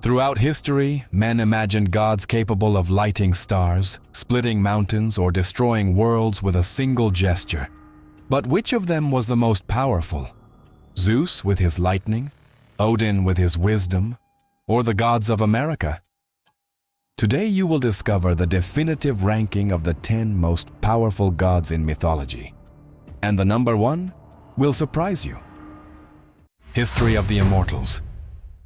Throughout history, men imagined gods capable of lighting stars, splitting mountains, or destroying worlds with a single gesture. But which of them was the most powerful? Zeus with his lightning, Odin with his wisdom, or the gods of America? Today you will discover the definitive ranking of the 10 most powerful gods in mythology. And the number 1 will surprise you. History of the Immortals.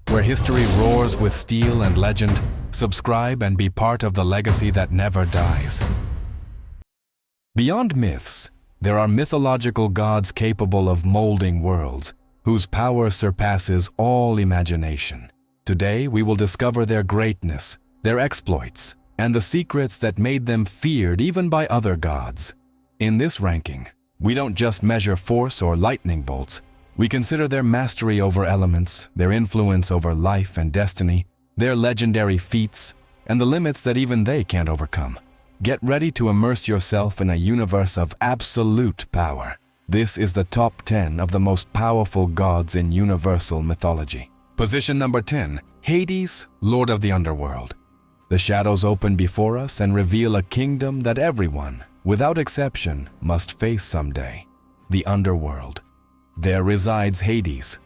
Where history roars with steel and legend, subscribe and be part of the legacy that never dies. Beyond myths, there are mythological gods capable of molding worlds, whose power surpasses all imagination. Today we will discover their greatness, their exploits, and the secrets that made them feared even by other gods. In this ranking, we don't just measure force or lightning bolts. We consider their mastery over elements, their influence over life and destiny, their legendary feats, and the limits that even they can't overcome. Get ready to immerse yourself in a universe of absolute power. This is the top 10 of the most powerful gods in universal mythology. Position number 10, Hades, Lord of the Underworld. The shadows open before us and reveal a kingdom that everyone, without exception, must face someday: the underworld. There resides Hades,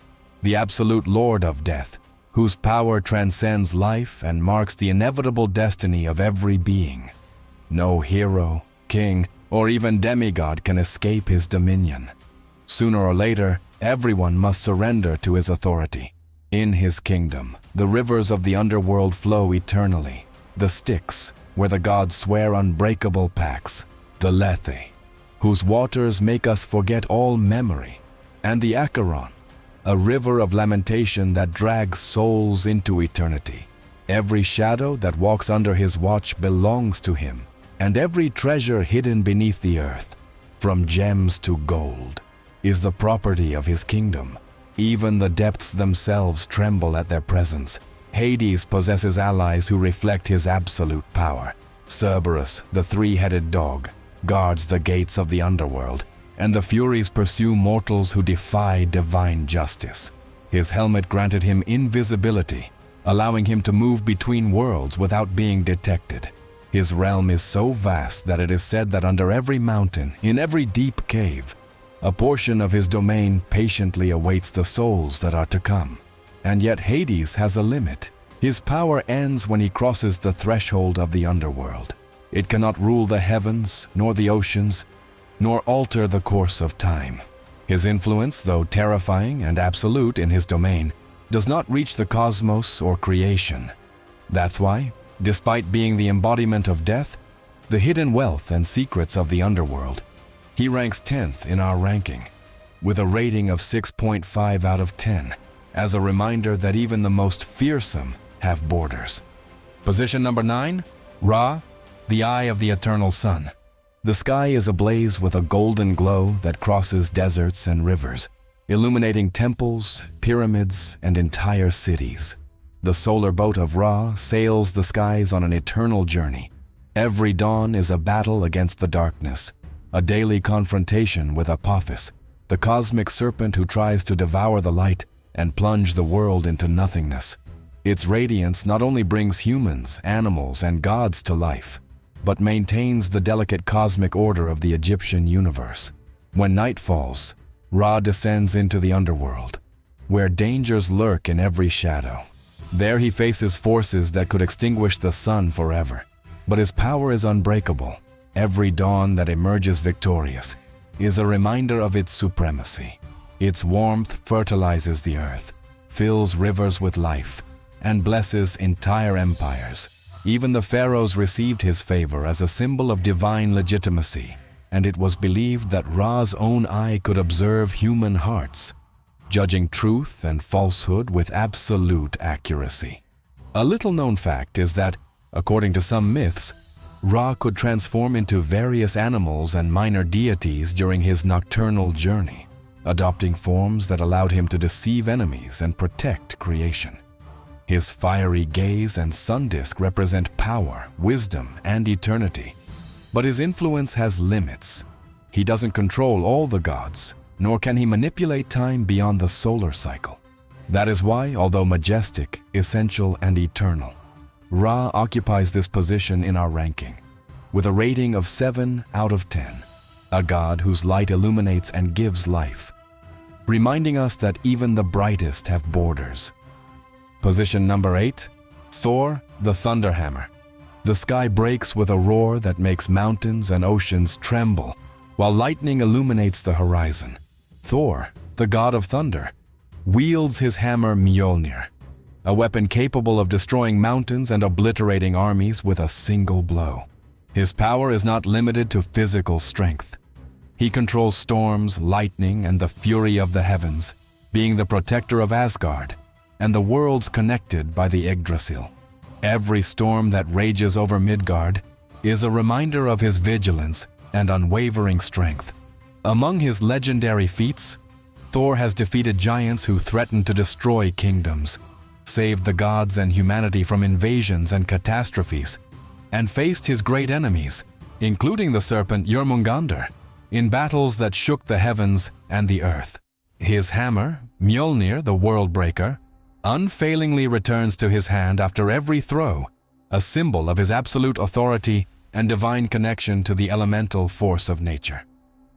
the absolute lord of death, whose power transcends life and marks the inevitable destiny of every being. No hero, king, or even demigod can escape his dominion. Sooner or later, everyone must surrender to his authority. In his kingdom, the rivers of the underworld flow eternally. The Styx, where the gods swear unbreakable pacts. The Lethe, whose waters make us forget all memory. And the Acheron, a river of lamentation that drags souls into eternity. Every shadow that walks under his watch belongs to him, and every treasure hidden beneath the earth, from gems to gold, is the property of his kingdom. Even the depths themselves tremble at their presence. Hades possesses allies who reflect his absolute power. Cerberus, the three-headed dog, guards the gates of the underworld, and the Furies pursue mortals who defy divine justice. His helmet granted him invisibility, allowing him to move between worlds without being detected. His realm is so vast that it is said that under every mountain, in every deep cave, a portion of his domain patiently awaits the souls that are to come. And yet Hades has a limit. His power ends when he crosses the threshold of the underworld. It cannot rule the heavens, nor the oceans, nor alter the course of time. His influence, though terrifying and absolute in his domain, does not reach the cosmos or creation. That's why, despite being the embodiment of death, the hidden wealth and secrets of the underworld, he ranks 10th in our ranking, with a rating of 6.5 out of 10, as a reminder that even the most fearsome have borders. Position number 9, Ra, the Eye of the Eternal Sun. The sky is ablaze with a golden glow that crosses deserts and rivers, illuminating temples, pyramids, and entire cities. The solar boat of Ra sails the skies on an eternal journey. Every dawn is a battle against the darkness, a daily confrontation with Apophis, the cosmic serpent who tries to devour the light and plunge the world into nothingness. Its radiance not only brings humans, animals, and gods to life, but maintains the delicate cosmic order of the Egyptian universe. When night falls, Ra descends into the underworld, where dangers lurk in every shadow. There he faces forces that could extinguish the sun forever. But his power is unbreakable. Every dawn that emerges victorious is a reminder of its supremacy. Its warmth fertilizes the earth, fills rivers with life, and blesses entire empires. Even the pharaohs received his favor as a symbol of divine legitimacy, and it was believed that Ra's own eye could observe human hearts, judging truth and falsehood with absolute accuracy. A little-known fact is that, according to some myths, Ra could transform into various animals and minor deities during his nocturnal journey, adopting forms that allowed him to deceive enemies and protect creation. His fiery gaze and sun disk represent power, wisdom, and eternity. But his influence has limits. He doesn't control all the gods, nor can he manipulate time beyond the solar cycle. That is why, although majestic, essential, and eternal, Ra occupies this position in our ranking, with a rating of 7 out of 10, a god whose light illuminates and gives life, reminding us that even the brightest have borders. Position number 8, Thor, the Thunderhammer. The sky breaks with a roar that makes mountains and oceans tremble, while lightning illuminates the horizon. Thor, the god of thunder, wields his hammer Mjolnir, a weapon capable of destroying mountains and obliterating armies with a single blow. His power is not limited to physical strength. He controls storms, lightning, and the fury of the heavens, being the protector of Asgard and the worlds connected by the Yggdrasil. Every storm that rages over Midgard is a reminder of his vigilance and unwavering strength. Among his legendary feats, Thor has defeated giants who threatened to destroy kingdoms, saved the gods and humanity from invasions and catastrophes, and faced his great enemies, including the serpent Jormungandr, in battles that shook the heavens and the earth. His hammer, Mjolnir the Worldbreaker, unfailingly returns to his hand after every throw, a symbol of his absolute authority and divine connection to the elemental force of nature.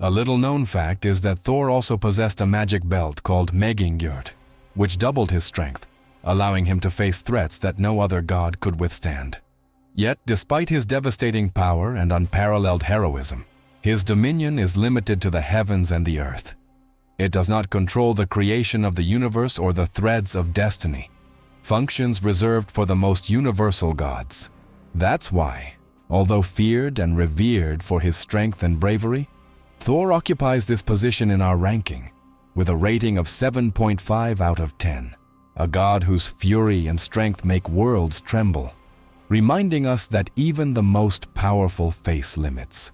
A little-known fact is that Thor also possessed a magic belt called Megingjord, which doubled his strength, allowing him to face threats that no other god could withstand. Yet, despite his devastating power and unparalleled heroism, his dominion is limited to the heavens and the earth. It does not control the creation of the universe or the threads of destiny, functions reserved for the most universal gods. That's why, although feared and revered for his strength and bravery, Thor occupies this position in our ranking, with a rating of 7.5 out of 10, a god whose fury and strength make worlds tremble, reminding us that even the most powerful face limits.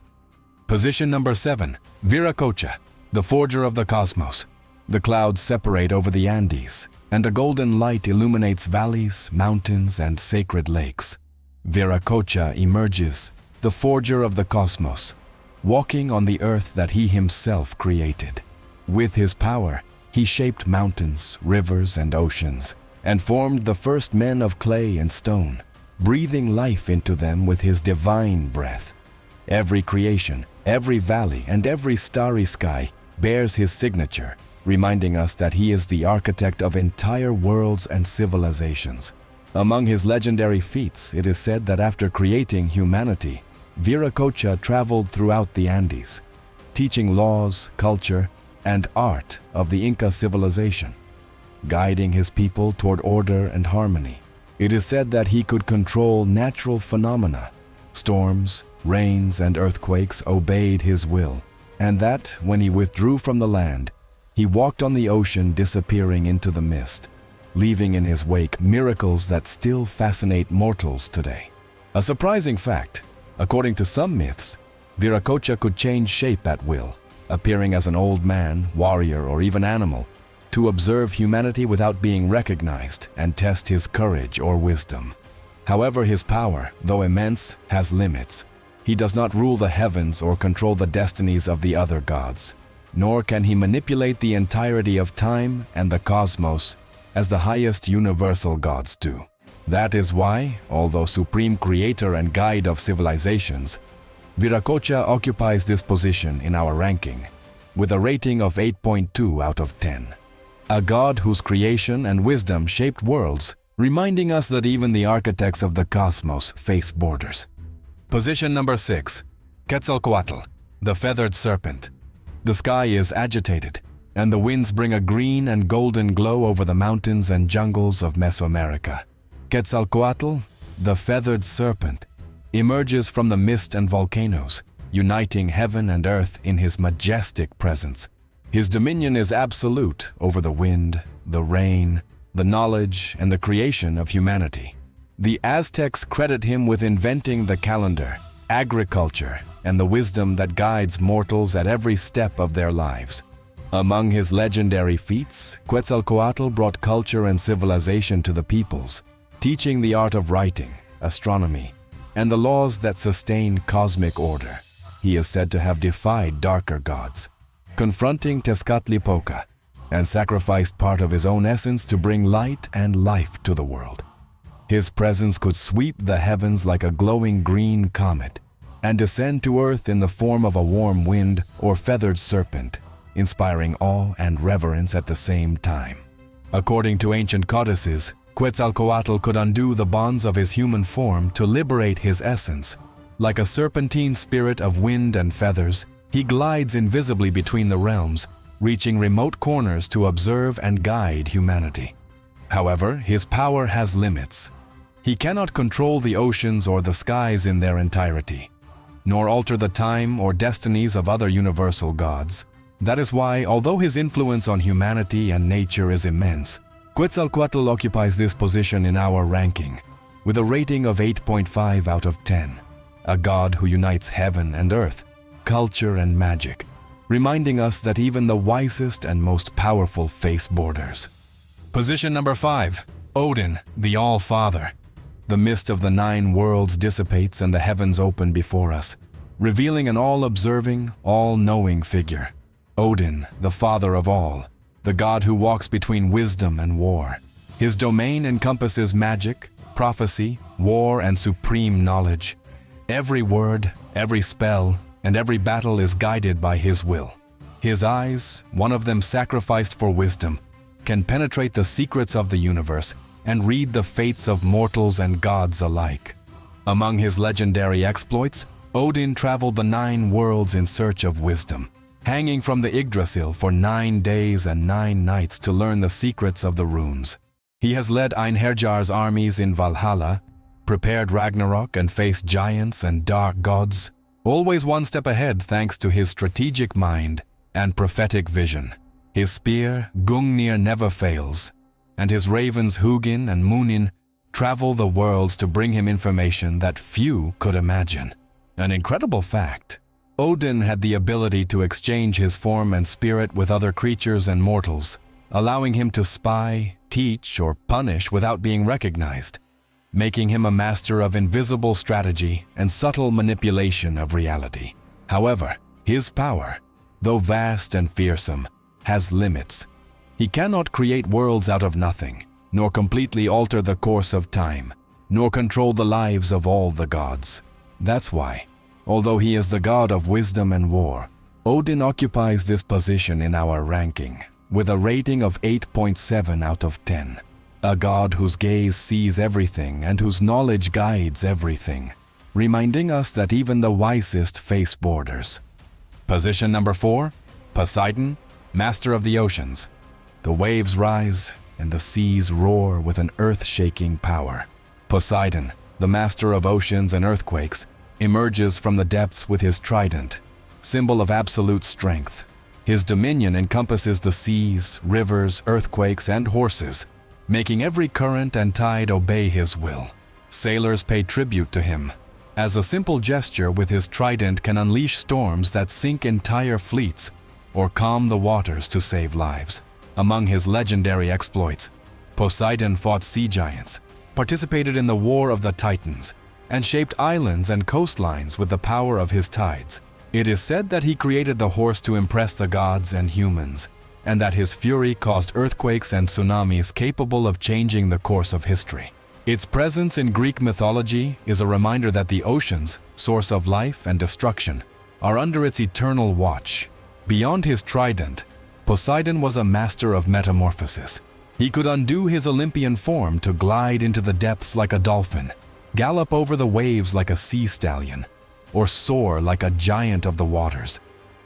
Position number 7, Viracocha, the forger of the cosmos. The clouds separate over the Andes, and a golden light illuminates valleys, mountains, and sacred lakes. Viracocha emerges, the forger of the cosmos, walking on the earth that he himself created. With his power, he shaped mountains, rivers, and oceans, and formed the first men of clay and stone, breathing life into them with his divine breath. Every creation, every valley, and every starry sky bears his signature, reminding us that he is the architect of entire worlds and civilizations. Among his legendary feats, it is said that after creating humanity, Viracocha traveled throughout the Andes, teaching laws, culture, and art of the Inca civilization, guiding his people toward order and harmony. It is said that he could control natural phenomena. Storms, rains, and earthquakes obeyed his will, and that, when he withdrew from the land, he walked on the ocean, disappearing into the mist, leaving in his wake miracles that still fascinate mortals today. A surprising fact, according to some myths, Viracocha could change shape at will, appearing as an old man, warrior, or even animal, to observe humanity without being recognized and test his courage or wisdom. However, his power, though immense, has limits. He does not rule the heavens or control the destinies of the other gods, nor can he manipulate the entirety of time and the cosmos as the highest universal gods do. That is why, although supreme creator and guide of civilizations, Viracocha occupies this position in our ranking, with a rating of 8.2 out of 10. A god whose creation and wisdom shaped worlds, reminding us that even the architects of the cosmos face borders. Position number 6, Quetzalcoatl, the feathered serpent. The sky is agitated, and the winds bring a green and golden glow over the mountains and jungles of Mesoamerica. Quetzalcoatl, the feathered serpent, emerges from the mist and volcanoes, uniting heaven and earth in his majestic presence. His dominion is absolute over the wind, the rain, the knowledge, and the creation of humanity. The Aztecs credit him with inventing the calendar, agriculture, and the wisdom that guides mortals at every step of their lives. Among his legendary feats, Quetzalcoatl brought culture and civilization to the peoples, teaching the art of writing, astronomy, and the laws that sustain cosmic order. He is said to have defied darker gods, confronting Tezcatlipoca, and sacrificed part of his own essence to bring light and life to the world. His presence could sweep the heavens like a glowing green comet and descend to earth in the form of a warm wind or feathered serpent, inspiring awe and reverence at the same time. According to ancient codices, Quetzalcoatl could undo the bonds of his human form to liberate his essence. Like a serpentine spirit of wind and feathers, he glides invisibly between the realms, reaching remote corners to observe and guide humanity. However, his power has limits. He cannot control the oceans or the skies in their entirety, nor alter the time or destinies of other universal gods. That is why, although his influence on humanity and nature is immense, Quetzalcoatl occupies this position in our ranking, with a rating of 8.5 out of 10, a god who unites heaven and earth, culture and magic, reminding us that even the wisest and most powerful face borders. Position number 5. Odin, the All-Father. The mist of the 9 worlds dissipates and the heavens open before us, revealing an all-observing, all-knowing figure. Odin, the father of all, the god who walks between wisdom and war. His domain encompasses magic, prophecy, war, and supreme knowledge. Every word, every spell, and every battle is guided by his will. His eyes, one of them sacrificed for wisdom, can penetrate the secrets of the universe and read the fates of mortals and gods alike. Among his legendary exploits, Odin traveled the 9 worlds in search of wisdom, hanging from the Yggdrasil for 9 days and 9 nights to learn the secrets of the runes. He has led Einherjar's armies in Valhalla, prepared Ragnarok and faced giants and dark gods, always one step ahead thanks to his strategic mind and prophetic vision. His spear, Gungnir, never fails, and his ravens Hugin and Munin travel the worlds to bring him information that few could imagine. An incredible fact: Odin had the ability to exchange his form and spirit with other creatures and mortals, allowing him to spy, teach, or punish without being recognized, making him a master of invisible strategy and subtle manipulation of reality. However, his power, though vast and fearsome, has limits. He cannot create worlds out of nothing, nor completely alter the course of time, nor control the lives of all the gods. That's why, although he is the god of wisdom and war, Odin occupies this position in our ranking, with a rating of 8.7 out of 10. A god whose gaze sees everything and whose knowledge guides everything, reminding us that even the wisest face borders. Position number 4. Poseidon, master of the oceans. The waves rise and the seas roar with an earth-shaking power. Poseidon, the master of oceans and earthquakes, emerges from the depths with his trident, symbol of absolute strength. His dominion encompasses the seas, rivers, earthquakes, and horses, making every current and tide obey his will. Sailors pay tribute to him, as a simple gesture with his trident can unleash storms that sink entire fleets or calm the waters to save lives. Among his legendary exploits, Poseidon fought sea giants, participated in the War of the Titans, and shaped islands and coastlines with the power of his tides. It is said that he created the horse to impress the gods and humans, and that his fury caused earthquakes and tsunamis capable of changing the course of history. Its presence in Greek mythology is a reminder that the oceans, source of life and destruction, are under its eternal watch. Beyond his trident, Poseidon was a master of metamorphosis. He could undo his Olympian form to glide into the depths like a dolphin, gallop over the waves like a sea stallion, or soar like a giant of the waters,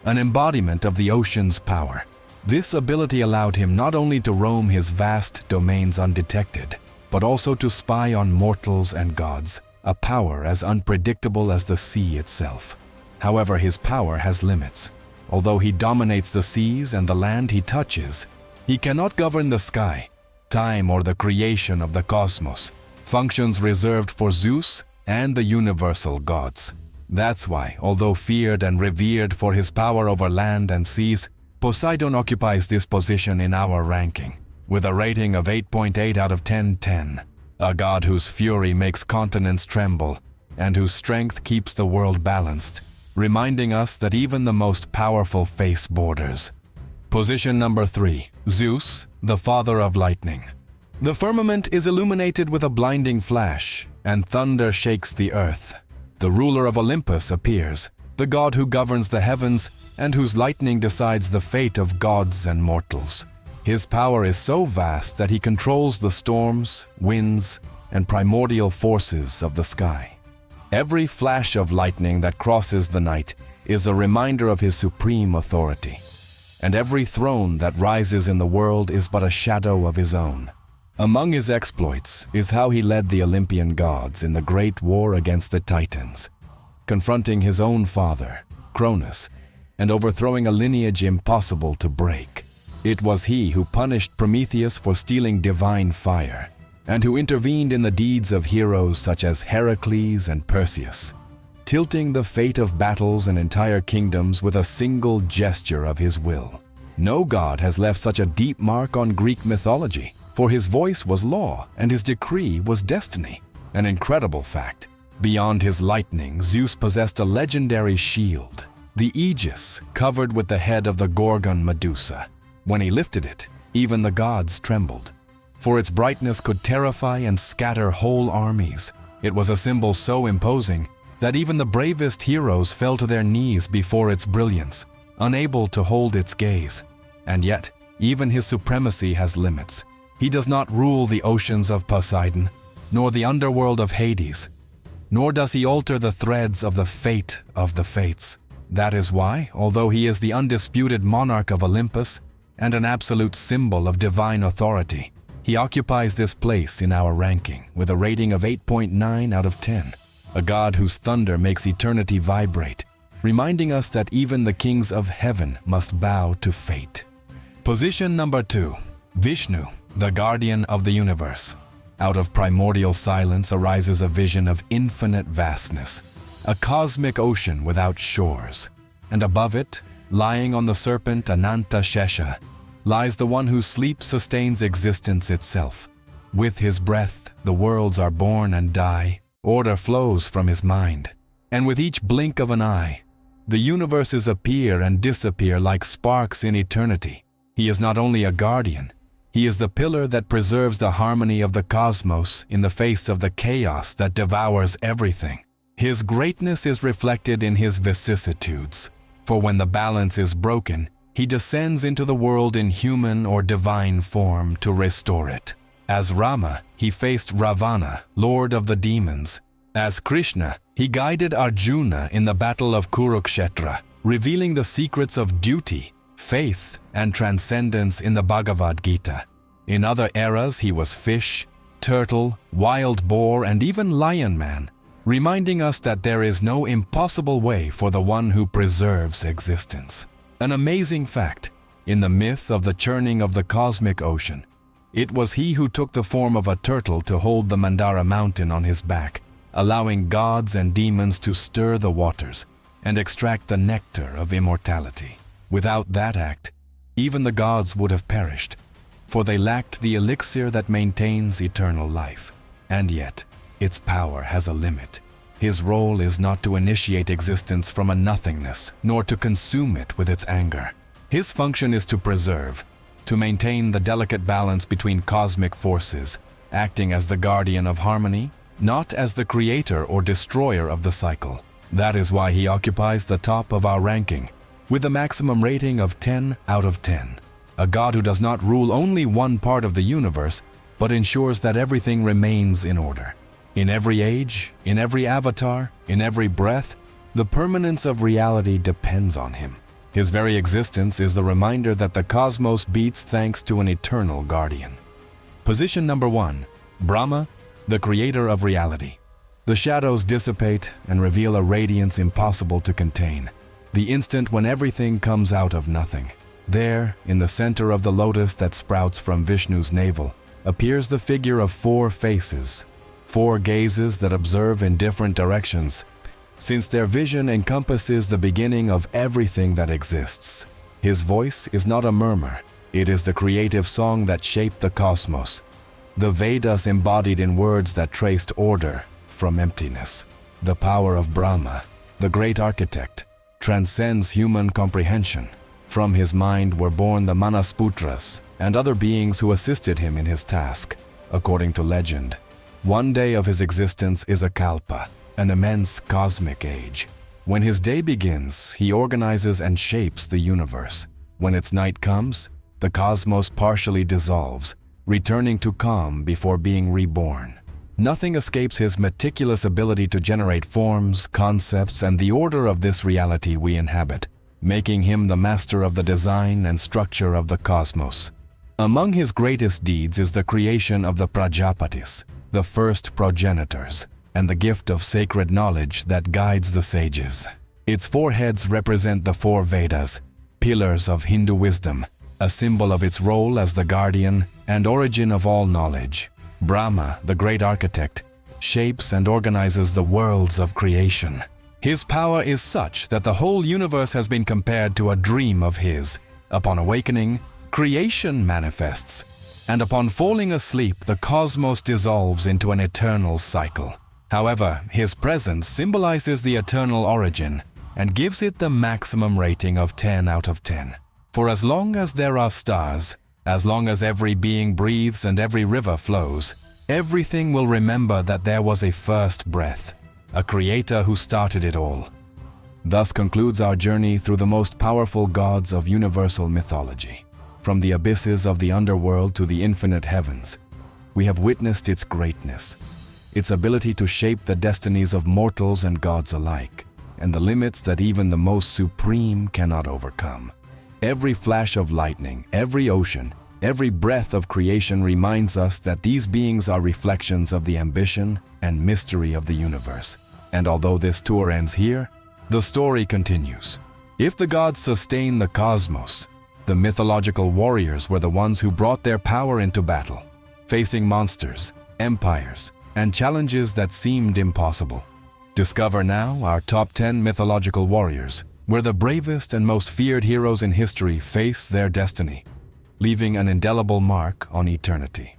an embodiment of the ocean's power. This ability allowed him not only to roam his vast domains undetected, but also to spy on mortals and gods, a power as unpredictable as the sea itself. However, his power has limits. Although he dominates the seas and the land he touches, he cannot govern the sky, time, or the creation of the cosmos, functions reserved for Zeus and the universal gods. That's why, although feared and revered for his power over land and seas, Poseidon occupies this position in our ranking, with a rating of 8.8 out of 10, a god whose fury makes continents tremble and whose strength keeps the world balanced, reminding us that even the most powerful face borders. Position number 3. Zeus, the father of lightning. The firmament is illuminated with a blinding flash, and thunder shakes the earth. The ruler of Olympus appears, the god who governs the heavens and whose lightning decides the fate of gods and mortals. His power is so vast that he controls the storms, winds, and primordial forces of the sky. Every flash of lightning that crosses the night is a reminder of his supreme authority, and every throne that rises in the world is but a shadow of his own. Among his exploits is how he led the Olympian gods in the great war against the Titans, confronting his own father, Cronus, and overthrowing a lineage impossible to break. It was he who punished Prometheus for stealing divine fire, and who intervened in the deeds of heroes such as Heracles and Perseus, tilting the fate of battles and entire kingdoms with a single gesture of his will. No god has left such a deep mark on Greek mythology, for his voice was law and his decree was destiny. An incredible fact. Beyond his lightning, Zeus possessed a legendary shield, the Aegis, covered with the head of the Gorgon Medusa. When he lifted it, even the gods trembled, for its brightness could terrify and scatter whole armies. It was a symbol so imposing that even the bravest heroes fell to their knees before its brilliance, unable to hold its gaze. And yet, even his supremacy has limits. He does not rule the oceans of Poseidon, nor the underworld of Hades, nor does he alter the threads of the fate of the fates. That is why, although he is the undisputed monarch of Olympus and an absolute symbol of divine authority, he occupies this place in our ranking with a rating of 8.9 out of 10. A god whose thunder makes eternity vibrate, reminding us that even the kings of heaven must bow to fate. Position number 2. Vishnu, the guardian of the universe. Out of primordial silence arises a vision of infinite vastness, a cosmic ocean without shores. And above it, lying on the serpent Ananta Shesha, lies the one whose sleep sustains existence itself. With his breath, the worlds are born and die. Order flows from his mind, and with each blink of an eye, the universes appear and disappear like sparks in eternity. He is not only a guardian, he is the pillar that preserves the harmony of the cosmos in the face of the chaos that devours everything. His greatness is reflected in his vicissitudes, for when the balance is broken, he descends into the world in human or divine form to restore it. As Rama, he faced Ravana, lord of the demons. As Krishna, he guided Arjuna in the battle of Kurukshetra, revealing the secrets of duty, faith, and transcendence in the Bhagavad Gita. In other eras, he was fish, turtle, wild boar, and even lion man, reminding us that there is no impossible way for the one who preserves existence. An amazing fact, in the myth of the churning of the cosmic ocean, it was he who took the form of a turtle to hold the Mandara mountain on his back, allowing gods and demons to stir the waters and extract the nectar of immortality. Without that act, even the gods would have perished, for they lacked the elixir that maintains eternal life. And yet, its power has a limit. His role is not to initiate existence from a nothingness, nor to consume it with its anger. His function is to preserve, to maintain the delicate balance between cosmic forces, acting as the guardian of harmony, not as the creator or destroyer of the cycle. That is why he occupies the top of our ranking, with a maximum rating of 10 out of 10. A god who does not rule only one part of the universe, but ensures that everything remains in order. In every age, in every avatar, in every breath, the permanence of reality depends on him. His very existence is the reminder that the cosmos beats thanks to an eternal guardian. Position number 1. Brahma, the creator of reality. The shadows dissipate and reveal a radiance impossible to contain. The instant when everything comes out of nothing. There, in the center of the lotus that sprouts from Vishnu's navel, appears the figure of 4 faces, 4 gazes that observe in different directions, since their vision encompasses the beginning of everything that exists. His voice is not a murmur, it is the creative song that shaped the cosmos, the Vedas embodied in words that traced order from emptiness. The power of Brahma, the great architect, transcends human comprehension. From his mind were born the Manasputras and other beings who assisted him in his task. According to legend, one day of his existence is a kalpa, an immense cosmic age. When his day begins, he organizes and shapes the universe. When its night comes, the cosmos partially dissolves, returning to calm before being reborn. Nothing escapes his meticulous ability to generate forms, concepts, and the order of this reality we inhabit, making him the master of the design and structure of the cosmos. Among his greatest deeds is the creation of the Prajapatis, the first progenitors, and the gift of sacred knowledge that guides the sages. Its four heads represent the four Vedas, pillars of Hindu wisdom, a symbol of its role as the guardian and origin of all knowledge. Brahma, the great architect, shapes and organizes the worlds of creation. His power is such that the whole universe has been compared to a dream of his. Upon awakening, creation manifests, and upon falling asleep, the cosmos dissolves into an eternal cycle. However, his presence symbolizes the eternal origin and gives it the maximum rating of 10 out of 10. For as long as there are stars, as long as every being breathes and every river flows, everything will remember that there was a first breath, a creator who started it all. Thus concludes our journey through the most powerful gods of universal mythology. From the abysses of the underworld to the infinite heavens, we have witnessed its greatness, its ability to shape the destinies of mortals and gods alike, and the limits that even the most supreme cannot overcome. Every flash of lightning, every ocean, every breath of creation reminds us that these beings are reflections of the ambition and mystery of the universe. And although this tour ends here, the story continues. If the gods sustain the cosmos, the mythological warriors were the ones who brought their power into battle, facing monsters, empires, and challenges that seemed impossible. Discover now our top 10 mythological warriors, where the bravest and most feared heroes in history face their destiny, leaving an indelible mark on eternity.